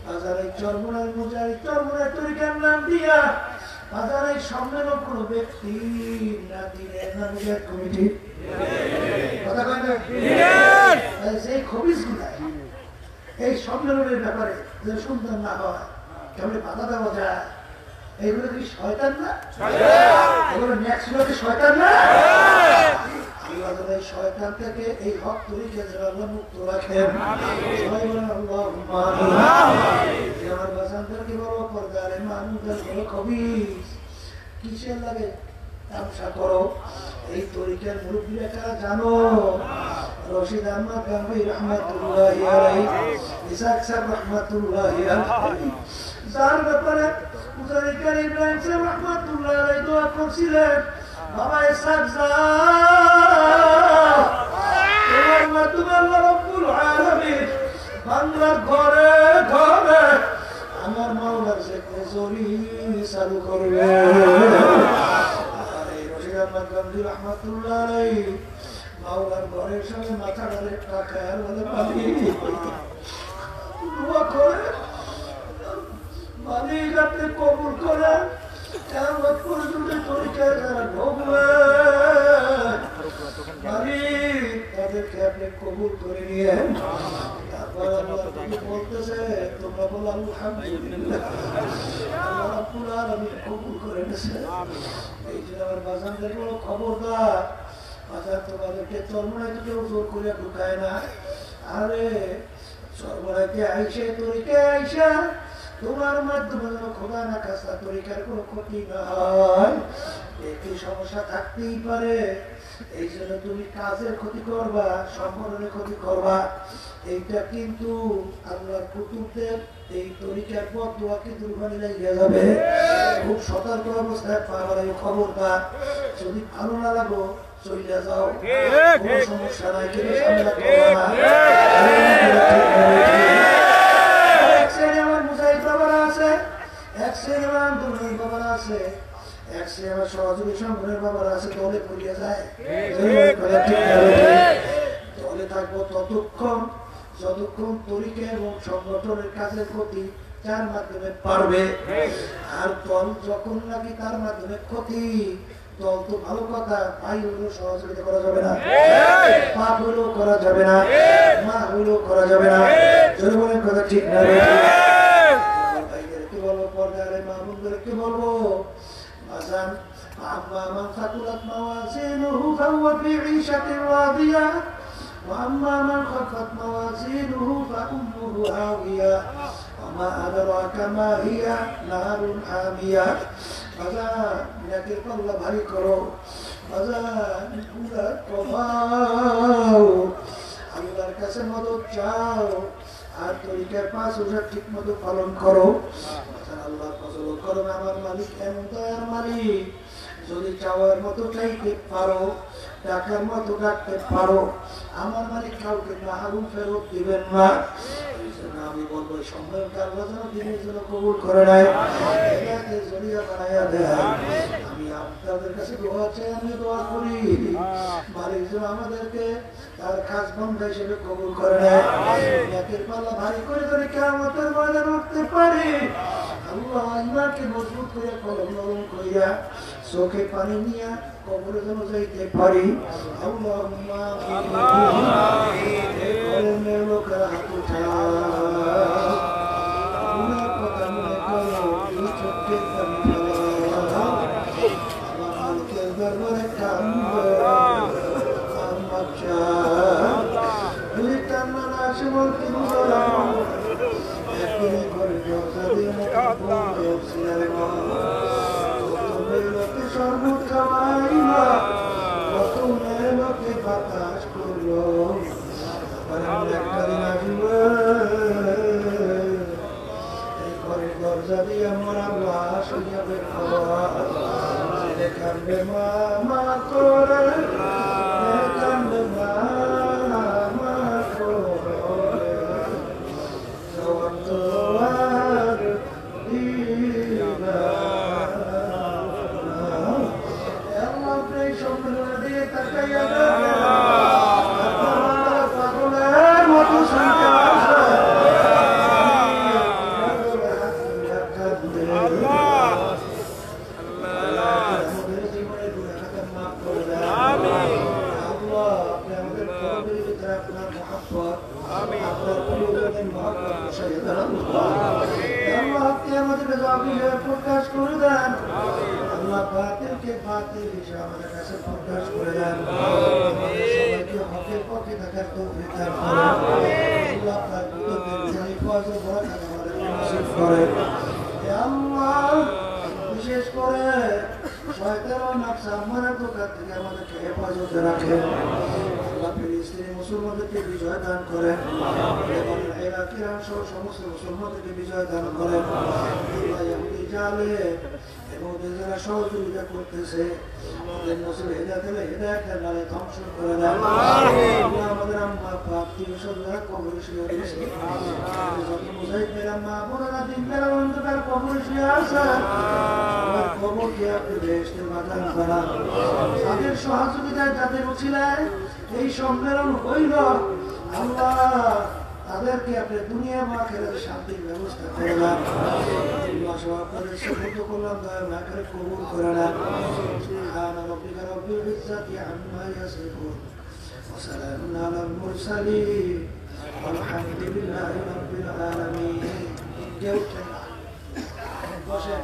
বাজারে চরমনার মুজাহিদ চরমনার তরিকার নাম দিয়া বাজারে সম্মেলন কোনো ব্যক্তি না দিলে না মুজাহিদ কমিটি কথা কয় না সেই খবিস গুলাই এই সম্মেলনের ব্যাপারে যে সুন্দর না হয় কেমন বাধা দেওয়া যায়, এইগুলো কি শয়তান না? এগুলো ন্যাক্সিলোকে শয়তান না? আল্লাহ যেন এই শয়তান থেকে এই হক তরিকে যেন আল্লাহ মুক্ত রাখেন। সবাই বলেন আল্লাহুম্মা আমিন। আমার বাসানদেরকে বলো পর্দারে মানুষদের বলো খবিস কিসের লাগে ব্যবসা করো। এই তরিকার মুরব্বীরা কারা জানো? রশিদ আহমদ গাঙ্গুই রহমাতুল্লাহি আলাইহি, ইসাক সাহেব রহমাতুল্লাহি আলাইহি, যার ব্যাপারে মুজাহিদ ইব্রাহিম সাহেব রহমাতুল্লাহি আলাইহি দোয়া করছিলেন, বাবা ইসাক সাহেব তোমার মাধ্যমে আল্লাহ রাব্বুল আলামিন বাংলার ঘরে ঘরে আমার মাওলার জিকির জরি চালু করবে। মাওলার ঘরের সঙ্গে মাথা ডালে টাকা মালিক আপনি কবুল করেন, তাদেরকে আপনি কবুল করে নিয়েন। তারপর বলতেছে তোমরা বলো আলহামদুলিল্লাহ, আমি কবুল করে নিয়েছে। এই জন্য আমার বাজানদের বড় খবরদার, বাজার তোমাদেরকে চর্মনাইতে কেউ জোর করে ঢুকায় না। আরে চর্মনাইতে আইসে তরিকে আইসা তোমার মাধ্যমে যেন খোদা না খাস্তা তরিকার কোনো ক্ষতি না হয়, একটি সমস্যা থাকতেই পারে। এই জন্য তুমি কাজের ক্ষতি করবা, সম্পর্কের ক্ষতি করবা, এইটা কিন্তু আল্লাহর কুতুবদের এই তরিকার পথ দোয়া কিন্তু লেগে যাবে। খুব সতর্ক অবস্থায় পাওয়ার এই খবরদার, যদি ভালো না লাগো চলে যাও, কোনো সমস্যা নাই, কিন্তু সামনে করবা না। এক শ্রেণী আমার মুজাহিদ বাবারা আছে, এক শ্রেণী আমার আন্দোলনের বাবারা আছে, এক শ্রেণী আমার সহযোগী সংগঠনের বাবারা আছে। দলে পড়িয়ে যায়, দলে থাকবো ততক্ষণ যতক্ষণ তরিকা এবং সংগঠনের কাজের ক্ষতি যার মাধ্যমে পারবে। আর দল যখন নাকি তার মাধ্যমে ক্ষতি, দল তো ভালো কথা, ভাই হইলেও সহযোগিতা করা যাবে না, পাপ হইলেও করা যাবে না, মা হইলেও করা যাবে না। যদি বলেন কথা ঠিক না, ভাইদেরকে বলবো, পর্দারে মা বোনদেরকে বলবো, আসান আম্মা মান সাকুলাত মাওয়াজিনুহু ফাহুয়া ফি ঈশাতিন রাদিয়া وأما من خفت موازينه فأمه هاوية وما أدراك ما هي نار حامية। আল্লাহ ভারী করো, আল্লাহর কাছে মদদ চাও, আর তরিকার পাঁচ ওষুধ ঠিক মতো পালন করো। আল্লাহ ফজল করো, আমার মালিক এমন দয়ার মালিক, যদি চাওয়ার মতো চাইতে পারো, ডাকার মতো ডাকতে পারো, আমার মালিক কাউকে মাহরুম ফেরত দিবেন না। আমি বলবো সম্মানকে আল্লাহ যেন দিনের জন্য কবুল করে নেয়, জড়িয়ে বানাইয়া দেয়। আমি আপনাদের কাছে দোয়া চাই, আমি দোয়া করি মালিক যেন আমাদেরকে তার খাস বন্ধা হিসেবে কবুল করে নেয়। একের পাল্লা ভারী করে ধরে কিয়ামতের ময়দান উঠতে পারি। আল্লাহ ইমানকে মজবুত করে কলম নরম করিয়া চোখে পানি নিয়ে কবরে যেন যাইতে পারি। আল্লাহুম্মা আমিন। লোকেরা হাত উঠাও, কথা মনে করো, চোখের পানি ফেলাও, আমার মালিকের দরবারে কান্দো, আমার যদি কান্না না আসে বলতে বুঝলাম একদিনে ঘরে দরজা দিয়ে লোকে শরবত খাওয়াইবা, কত লোকে বাতাস করলো, একটা দিন আসবে এই ঘরের দরজা দিয়ে আমার আল্লাহ শুনিয়া বের খাওয়া কান্দে মা করে, কান্দে মা করে, জওয়ার দিবা সম্মেলনে দিয়ে তাকাইয়া পাগলের মতো শুনতে জীবনের গুণে মাফ করে দেয়। বাতিলকে বাতিল হিসেবে আমাদের কাছে প্রকাশ করে দেন। সবাইকে হকের পক্ষে থাকার তৌফিক দান করেন। আল্লাহ আপনার বুজুর্গদের হিফাজত বরকত আমাদেরকে নসিব করেন। হে আল্লাহ, বিশেষ করে শয়তান ও নফস আমাদের দোকান থেকে আমাদেরকে হেফাজতে রাখেন। আল্লাহ ফিলিস্তিনি মুসলমানদেরকে বিজয় দান করেন এবং ইরাক ইরান সহ সমস্ত মুসলমানদেরকে বিজয় দান করেন। আল্লাহ ইহুদি জালে এবং যারা সহযোগিতা করতেছে ওদের নসিবে হেদায়েত দিলে হেদায়েতের নামে ধ্বংস করে দেন। আল্লাহ আমাদের আম্মা বাপ তিনশো যারা কবরে শুয়ে রয়েছে, যত মুজাহিদের আম্মা বোনেরা দিন বেলা অন্ধকার কবরে শুয়ে আছে, কবরকে আপনি বেহেশতের বাগান বানান। তাদের সহযোগিতায় তাদের উছিলায় এই সম্মেলন হইল। আল্লাহ তাদেরকে আপনি দুনিয়া বা আখিরাতে শান্তির ব্যবস্থা করে দেন। আল্লাহ সব আপনাদের সুবুদ্ধ করলাম, দয়া না করে কবুল করে নেন। সুবহানা রাব্বিকা রাব্বিল ইজ্জাতি আম্মা ইয়াসিফুন ওয়া সালামুন আলাল মুরসালিন আলহামদুলিল্লাহি রাব্বিল আলামিন। কেউ উঠেন না, বসেন।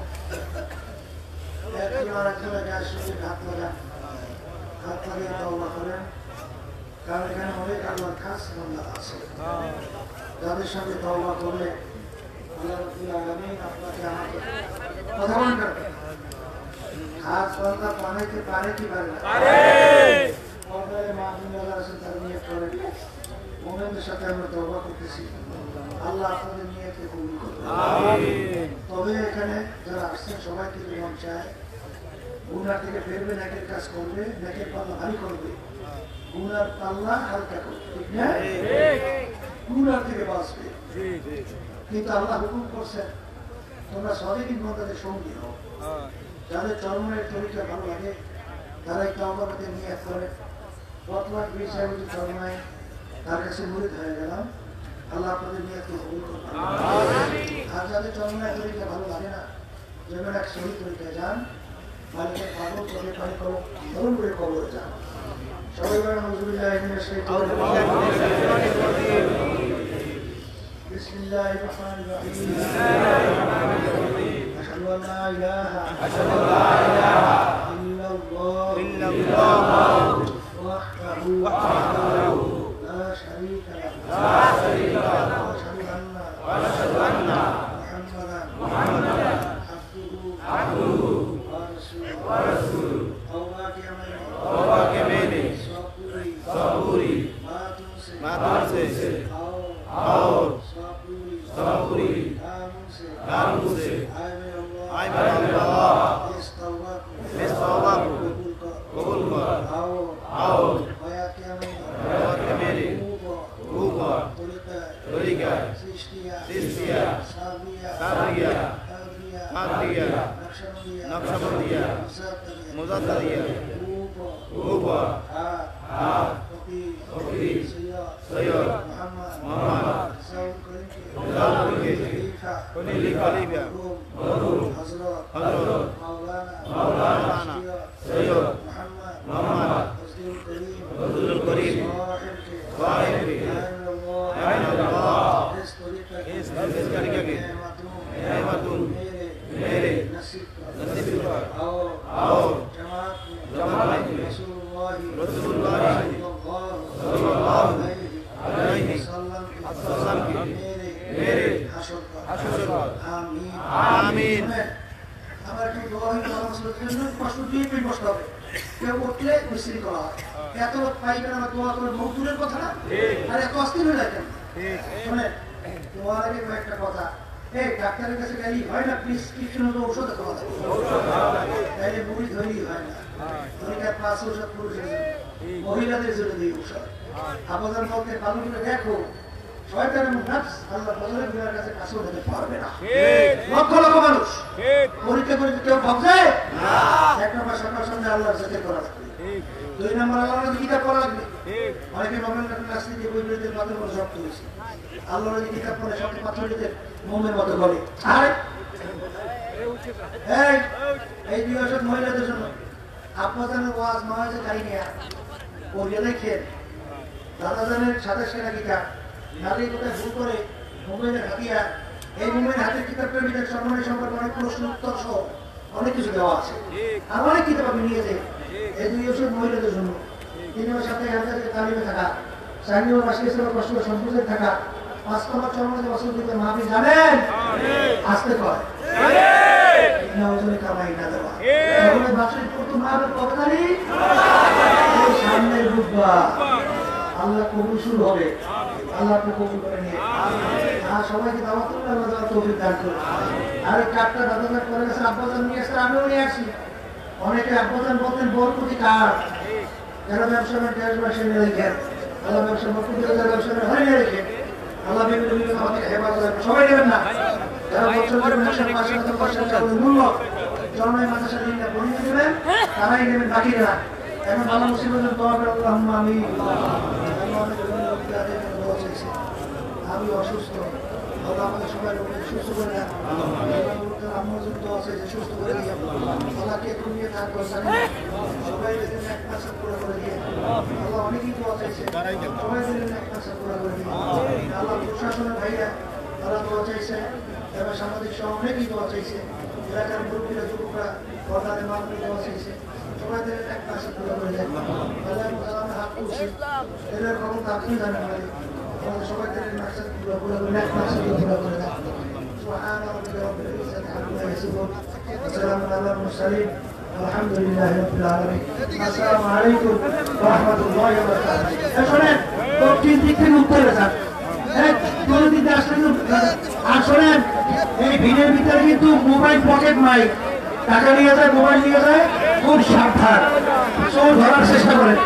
একজন আরেকজনের গায়ের সঙ্গে হাত লাগান, হাত লাগিয়ে তওবা করেন। কারণ এখানে অনেক আল্লাহর খাস বান্দা আছে, যাদের সঙ্গে তওবা করলে আল্লাহ রাব্বুল আলামিন আপনাকে আমাকে কথা বলেন না, খাস বান্দা বানাইতে পারে কি পারে না? পর্দায় মাহফিল আল্লাহ রাসূল তার নিয়ত করেন, মুমিনদের সাথে আমরা তওবা করতেছি, আল্লাহ আপনাদের নিয়তকে কবুল করবেন। আমিন। তবে এখানে যারা আসছেন সবাইকে মন চায় গুনাহ থেকে ফিরবে, নেকের কাজ করবে, নেকের পাল্লা ভারী করবে, গুনার পাল্লা হালকা করবে, ঠিক না? গুনার থেকে বাঁচবে। কিন্তু আল্লাহ হুকুম করছেন তোমরা সলিহিন বান্দাদের সঙ্গী হও। যাদের চরমের তরিকা ভালো লাগে তারা একটু আমাদের নিয়ত করে বর্তমান বিষয় যদি চরমায় তার কাছে মুরিদ হয়ে গেলাম, আল্লাহ আপনাদের নিয়তকে কবুল করবেন। আর যাদের চরমায় তরিকা ভালো লাগে না, যেমন এক সহি তরিকায় যান, মালিকের পাগল করে পানি করো তরুণ করে কবরে যান। সবাই বলেন আউযুবিল্লাহি মিনাশ শাইতানির রাজিম। বিসমিল্লাহির রহমানির রহিম। আশহাদু আল লা ইলাহা ইল্লাল্লাহ ওয়াহদাহু লা শারীকা লাহু ওয়া আশহাদু আন্না মুহাম্মাদান আবদুহু ওয়া রাসূলুহু। तौबा के मैंने सबूरी मातों से और सबूरी कानों से आए मेरे अल्लाह इस तौबा को कबूल कर। आओ होया के मेरे ऊपर तरीका सृष्टिया साबिया नक्शबंदिया मुज़द्दरिया ऊपर हाथ सैयद मोहम्मद सल्लल्लाहु अलैहि वसल्लम हज़रत मौलाना सैयद मोहम्मद अब्दुल करीम साहिब इस तरीके के नेमतुन मेरे नसीब और जमात में रसूलुल्लाह सल्लल्लाहु अलैहि वसल्लम के मेरे हशर पर आमीन। আমার কি দোয়া হইল মানুষের জন্য কষ্ট দিয়ে পেট বসতে হবে, কেউ উঠলে মিছিল করা হয়, এত পাইবেন আমার দোয়া করে মজদুরের কথা না, আর এত অস্থির হয়ে যায় কেন? শোনেন দোয়ার আগে কয়েকটা কথা, এই ডাক্তারের কাছে গেলেই হয় না, প্রেসক্রিপশন ঔষধ খাওয়া লাগে, তাইলে মুড়ি ধরেই হয় না। ধরিকার 5 ঔষধ পুরুষের জন্য, মহিলাদের জন্য 2 ঔষধ। আপাতত মধ্যে ভালো করে দেখো শয়তান এবং নফস আল্লাহ বজরের গুনার কাছে কাছেও যেতে পারবে না। লক্ষ লক্ষ মানুষ পরীক্ষা করে কেউ ভাবছে না। 1 নম্বর সকাল সন্ধ্যা আল্লাহর জিকির করা লাগবে, 2 নম্বর আল্লাহর জিকির করা লাগবে। অনেকে মোমেন রাজনীতি বই বইতে মাদের মতো শক্ত হয়েছে, আল্লাহর জিকির পড়ে সব পাথরীদের মোমের মতো বলে। আর এই 2 ঔষধ মহিলাদের জন্য আপনাদের ওয়াজ মাঝে যাই নিয়ে পড়িয়ে দেখেন দাদাজানের সাথে সেরা গীতা নারী কোথায় ভুল করে মোবাইলের হাতিয়া, এই মোবাইল হাতের কিতাবটার ভিতরে সম্মানের সম্পর্কে অনেক প্রশ্ন উত্তর সহ অনেক কিছু দেওয়া আছে। আর অনেক কিতাব আপনি নিয়েছে এই 2 ওষুধ মহিলাদের জন্য, 3 মাস সাথে হাজারে তালিমে থাকা, 4 নম্বর মাসে কষ্ট সম্পূর্ণ থাকা, 5 নম্বর চরমে বছর দিতে মাফি জানেন আসতে কয় না ওজনে কামাই না দেওয়া তাহলে বাসের প্রথম মাহফিল কবে জানি সামনের বুধবার আল্লাহ কবুল শুরু হবে। আল্লাহ আপনি কবুল করে নিয়ে আর সবাইকে দাওয়াত করলে আল্লাহ দেওয়ার তৌফিক দান করুন। আর এই কার্ডটা দাদাদের করে গেছে, আব্বাজান নিয়ে আসছে, আমিও নিয়ে আসি। অনেকে আব্বাজান বলতেন বরকতি কার্ড, যারা ব্যবসা করেন ক্যাশ বাসে নিয়ে রেখেন, আল্লাহ ব্যবসা বরকতি যারা ব্যবসা করে হয় নিয়ে রেখে আল্লাহ বিভিন্ন আমাদেরকে হেফাজত রাখবেন। সবাই নেবেন না, যারা বছর মূল্য জন্মের মাদ্রাসা দিনটা পড়িয়ে দেবেন তারাই নেবেন, বাকিরা এখন ভালো মুসিবতের দোয়া করে আল্লাহুম্মা আমিন। আমি অসুস্থ, আল্লাহ আমাদের সবাই সুস্থ করে দেন। আম্মা দোয়া চাইছে সুস্থ করে দিয়ে আল্লাহকে দুনিয়া থাকবো সবাই এক মাসে পুরো করে দিয়ে আল্লাহ অনেকেই দোয়া চাইছে, সবাই দিলেন এক মাসে পুরো করে দিয়ে আল্লাহ প্রশাসনের ভাইরা তারা দোয়া চাইছে, এবার সামাজিক সহ অনেকেই দোয়া চাইছে, এলাকার মুরব্বীরা যুবকরা প্রধানের মানুষ দোয়া চাইছে, সবাই দিলেন এক মাসে পুরো করে দেন। আল্লাহ হাত করছি এদের খবর তো আপনি জানেন, আমাদের সবাই দিলেন পুরো পুরো করে এক মাসে পুরো করে দেন। سبحان ربك رب العزة عما يصفون وسلام على المرسلين والحمد لله رب العالمين। السلام عليكم ورحمة الله وبركاته। শুনেন দক্ষিণ দিক থেকে উত্তরে যান, কোন দিকে আসলে আর শোনেন এই ভিড়ের ভিতরে কিন্তু মোবাইল পকেট মাইক টাকা নিয়ে যায়, মোবাইল নিয়ে যায়, খুব সাবধান, চোর ধরার চেষ্টা করেন।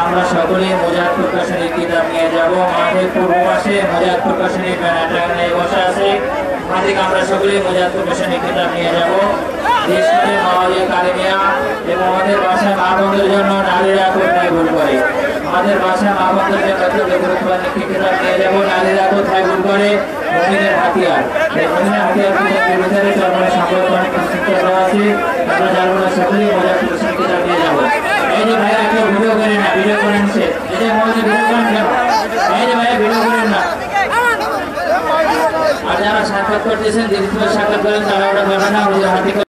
আমরা সকলে মুজাদ প্রকাশনীর কিতাব নিয়ে যাব। মাঠের পূর্ব পাশে মুজাদ প্রকাশনীর ব্যানারটা নিয়ে বসে আছে, মাঠে আমরা সকলে মুজাদ প্রকাশনীর কিতাব নিয়ে যাব। দেশে মাওলানা কারিমিয়া এবং আমাদের বাসায় মা বোনদের জন্য নারীরা কোথায় ভুল করে, আমাদের বাসায় মা বোনদের জন্য গুরুত্বপূর্ণ কিতাব নিয়ে যাব। নারীরা কোথায় ভুল করে, মুমিনের হাতিয়ার, এই মুমিনের হাতিয়ার কিতাবের ভিতরে চরমে সম্পর্ক অনেক কিছু দেওয়া আছে। আমরা জানবো না সকলে মুজাদ প্রকাশনীর কিতাব নিয়ে যাব। এই যে ভাইয়া কেউ ভিডিও করেন না, ভিডিও করেন সে এই যে আমাদের ভিডিও করেন কেন, এই যে ভাইয়া ভিডিও করেন না। আর যারা সাক্ষাৎ করতেছেন দীর্ঘ সাক্ষাৎ করেন তারা ওটা করবেন না, হাতে